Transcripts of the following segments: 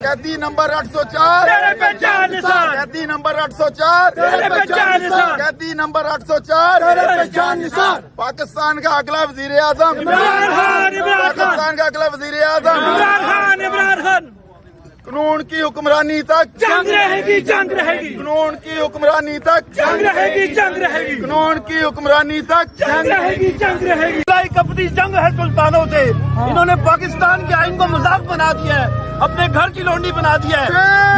قیدی نمبر 804 تیرے پہ جان نثار، قیدی نمبر 804 تیرے پہ جان نثار، قیدی نمبر 804 تیرے پہ جان نثار۔ پاکستان کا اگلا وزیر اعظم، عمران خان، عمران خان، پاکستان کا اگلا وزیر اعظم، عمران خان، عمران خان۔ قانون کی حکمرانی تک جنگ رہے گی، جنگ رہے گی، قانون کی حکمرانی تک جنگ رہے گی، جنگ رہے گی، قانون کی حکمرانی تک جنگ رہے گی، جنگ رہے گی۔ ایک اپنی جنگ ہے سلطانوں سے، انہوں نے پاکستان کے آئین کو مذاق بنا دیا ہے، اپنے گھر کی لونڈی بنا دیا ہے۔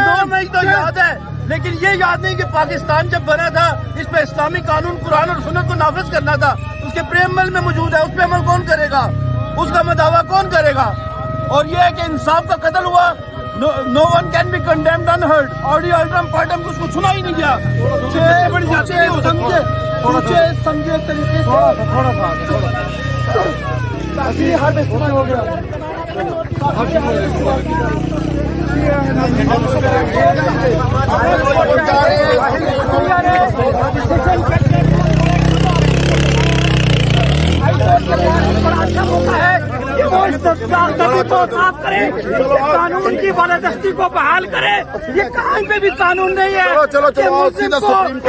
9 مئی تو یاد ہے، لیکن یہ یاد نہیں کہ پاکستان جب بنا تھا اس پہ اسلامی قانون قرآن اور سنت کو نافذ کرنا تھا، اس کے پریم مل میں موجود ہے، اس پہ عمل کون کرے گا، اس کا مداوع کون کرے گا؟ اور یہ ہے کہ انصاف کا قتل ہوا، no one can be condemned unheard، audi alteram partem کو اس کو سنا ہی نہیں گیا۔ سمجھے طریقے سے ہو گیا۔ صاف کرے، قانون کی بالادستی کو بحال کرے۔ یہ کہیں پہ بھی قانون نہیں ہے کہ مسلم کو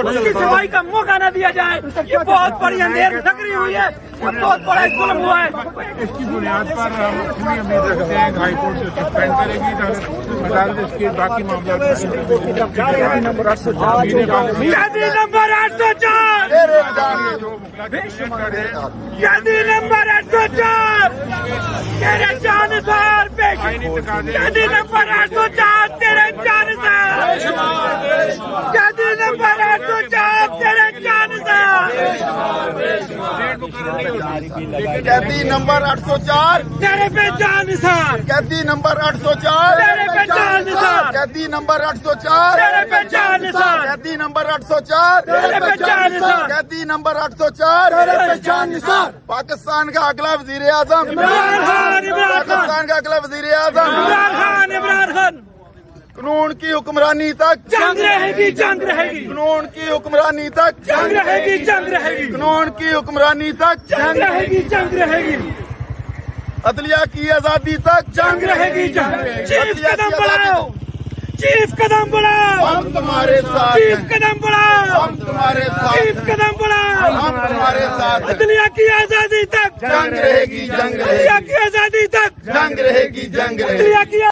اس کی صفائی کا موقع نہ دیا جائے۔ یہ بہت بڑی اندھیر نگری ہوئی ہے، یہ بہت بڑا ظلم ہوا ہے۔ اس کی بنیاد پر ہم پوری امید رکھتے ہیں کہ ہائی کورٹ سے سسپینڈ کرے گی، عدالت اس کے باقی معاملات قیدی نمبر 804، قیدی نمبر 804، تیرے جان نثار پیش، قیدی نمبر 804 تیرے جان نثار، قیدی نمبر 804 تیرے جان نثار، قیدی نمبر 804 تیرے پہ جان نثار، قیدی نمبر 804 تیرے پہ جان نثار، قیدی نمبر 804 تیرے پہ جان نثار، قیدی نمبر 804 تیرے پہ جان نثار، قیدی نمبر 804 تیرے پہ جان نثار۔ پاکستان کا اگلا وزیر اعظم، عمران خان، عمران خان، پاکستان کا اگلا وزیر اعظم، عمران خان، عمران خان۔ قانون کی حکمرانی تک جنگ رہے گی، جنگ رہے گی، قانون کی حکمرانی تک جنگ رہے گی، جنگ رہے گی، قانون کی حکمرانی تک جنگ رہے گی، جنگ رہے گی، عدلیہ کی آزادی تک جنگ رہے گی، جنگ۔ چیف قدم بڑھاؤ، چیف قدم بڑھاؤ، ہم تمہارے ساتھ چیف ہیں، قدم بڑھاؤ، ہم تمہارے ساتھ چیف ہیں، قدم بڑھاؤ۔ ہم تمہارے ساتھ ہیں۔ عدلیہ کی آزادی تک، جنگ رہے گی، جنگ رہے عدلیہ گی، کی آزادی تک، جنگ رہے گی، جنگ رہے گی۔ عدلیہ کی